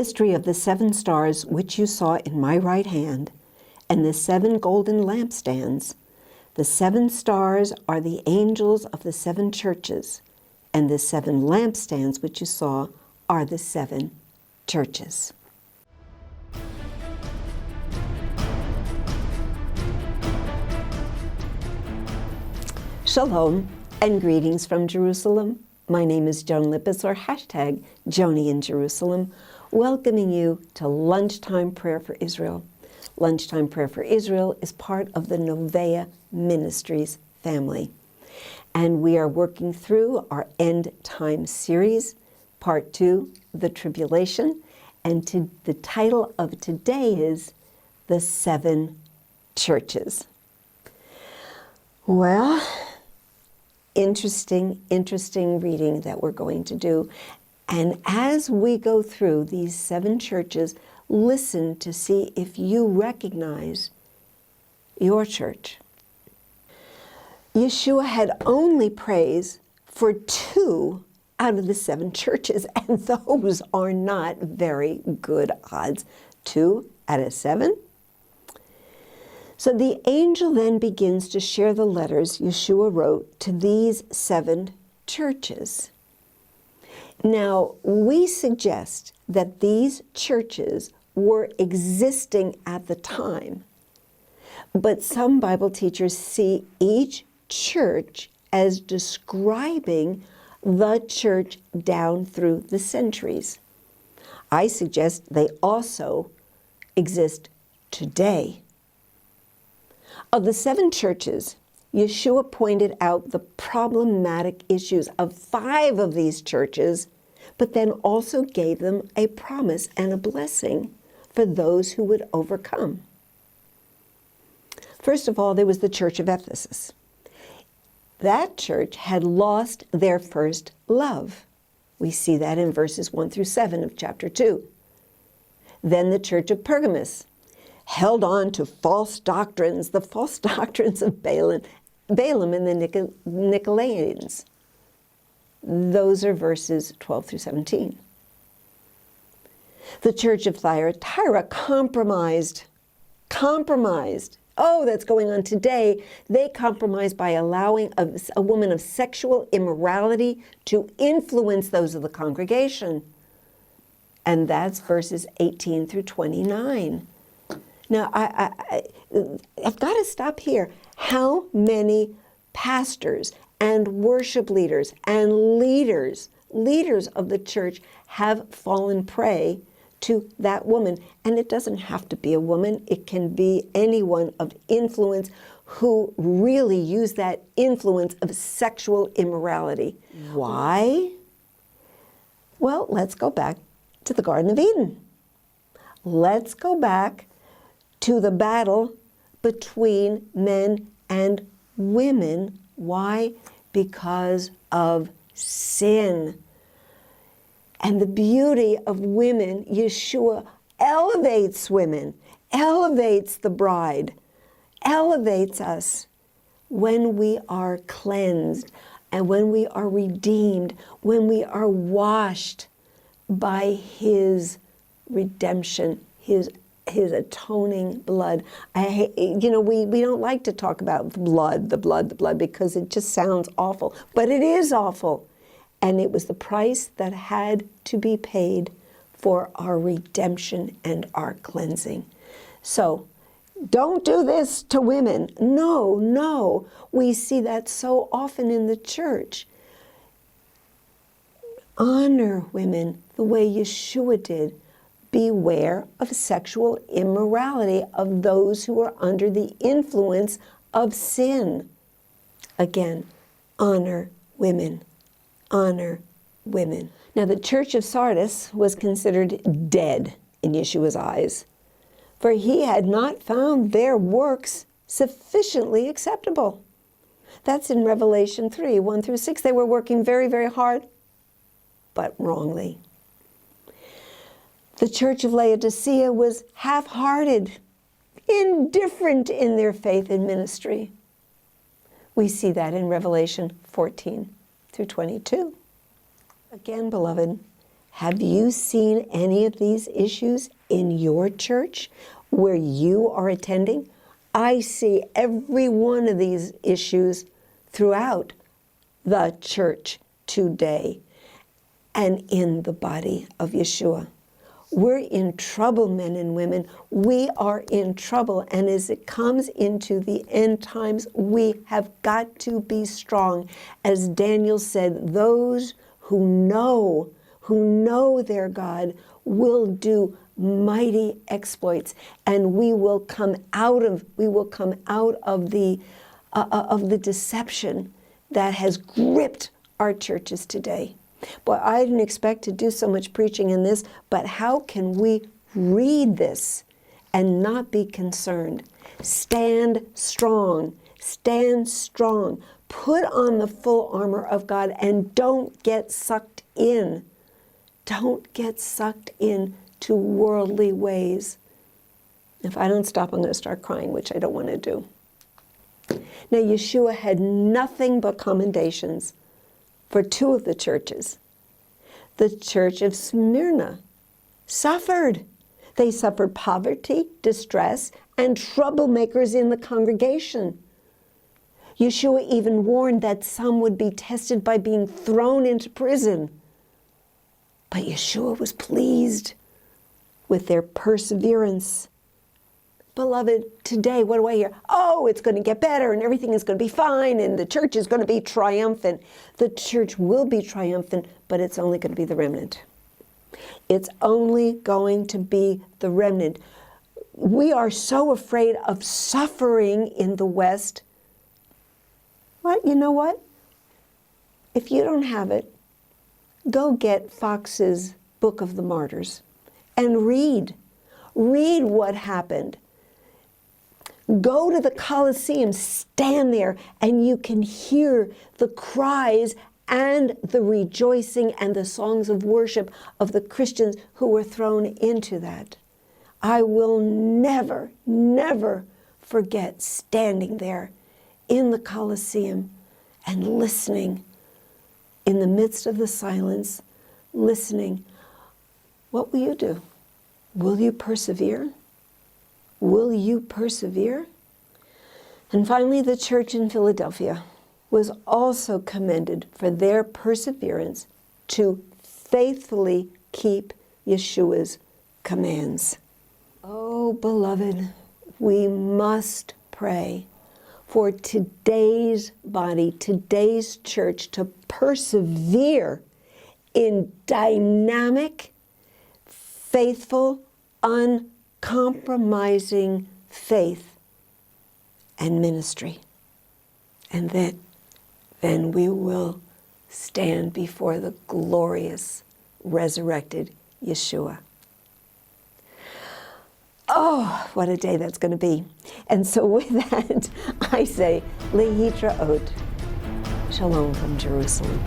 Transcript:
Mystery of the 7 stars which you saw in my right hand, and the 7 golden lampstands. The 7 stars are the angels of the 7 churches, and the 7 lampstands which you saw are the 7 churches. Shalom and greetings from Jerusalem. My name is Joan Lippis, or hashtag Joni in Jerusalem, welcoming you to Lunchtime Prayer for Israel. Lunchtime Prayer for Israel is part of the Novea Ministries family. And we are working through our End Time series, Part 2, The Tribulation. And the title of today is The 7 Churches. Well, interesting reading that we're going to do. And as we go through these 7 churches, listen to see if you recognize your church. Yeshua had only praise for 2 out of the 7 churches, and those are not very good odds. 2 out of 7? So the angel then begins to share the letters Yeshua wrote to these 7 churches. Now, we suggest that these churches were existing at the time, but some Bible teachers see each church as describing the church down through the centuries. I suggest they also exist today. Of the 7 churches, Yeshua pointed out the problematic issues of 5 of these churches, but then also gave them a promise and a blessing for those who would overcome. First of all, there was the church of Ephesus. That church had lost their first love. We see that in verses 1 through 7 of chapter 2. Then the church of Pergamos held on to false doctrines, the false doctrines of Balaam and the Nicolaitans. Those are verses 12 through 17. The church of Thyatira compromised. Oh, that's going on today. They compromised by allowing a woman of sexual immorality to influence those of the congregation. And that's verses 18 through 29. Now, I've got to stop here. How many pastors and worship leaders and leaders of the church have fallen prey to that woman? And it doesn't have to be a woman. It can be anyone of influence who really use that influence of sexual immorality. Why? Well, let's go back to the Garden of Eden. Let's go back to the battle between men and women. Why? Because of sin. And the beauty of women, Yeshua elevates women, elevates the bride, elevates us when we are cleansed and when we are redeemed, when we are washed by His redemption, His atoning blood. We don't like to talk about the blood, because it just sounds awful. But it is awful. And it was the price that had to be paid for our redemption and our cleansing. So don't do this to women. No. We see that so often in the church. Honor women the way Yeshua did. Beware of sexual immorality of those who are under the influence of sin. Again, honor women. Honor women. Now, the church of Sardis was considered dead in Yeshua's eyes, for he had not found their works sufficiently acceptable. That's in Revelation 3, 1 through 6. They were working very, very hard, but wrongly. The church of Laodicea was half-hearted, indifferent in their faith and ministry. We see that in Revelation 14 through 22. Again, beloved, Have you seen any of these issues in your church where you are attending? I see every one of these issues throughout the church today and in the body of Yeshua. We're in trouble, men and women. We are in trouble. And as it comes into the end times, we have got to be strong. As Daniel said, those who know their God will do mighty exploits, and we will come out of the deception that has gripped our churches today. Boy, I didn't expect to do so much preaching in this, but how can we read this and not be concerned? Stand strong. Stand strong. Put on the full armor of God and don't get sucked in. Don't get sucked in to worldly ways. If I don't stop, I'm going to start crying, which I don't want to do. Now, Yeshua had nothing but commendations for two of the churches. The church of Smyrna suffered. They suffered poverty, distress, and troublemakers in the congregation. Yeshua even warned that some would be tested by being thrown into prison. But Yeshua was pleased with their perseverance. Beloved, today, what do I hear? Oh, it's going to get better and everything is going to be fine and the church is going to be triumphant. The church will be triumphant, but it's only going to be the remnant. It's only going to be the remnant. We are so afraid of suffering in the West. Well, you know what? If you don't have it, go get Fox's Book of the Martyrs and read. Read what happened. Go to the Colosseum, stand there, and you can hear the cries and the rejoicing and the songs of worship of the Christians who were thrown into that. I will never, never forget standing there in the Colosseum and listening in the midst of the silence, listening. What will you do? Will you persevere? Will you persevere? And finally, the church in Philadelphia was also commended for their perseverance to faithfully keep Yeshua's commands. Oh, beloved, we must pray for today's body, today's church to persevere in dynamic, faithful, uncompromising faith and ministry. And then we will stand before the glorious, resurrected Yeshua. Oh, what a day that's going to be. And so with that, I say, Lehitraot. Shalom from Jerusalem.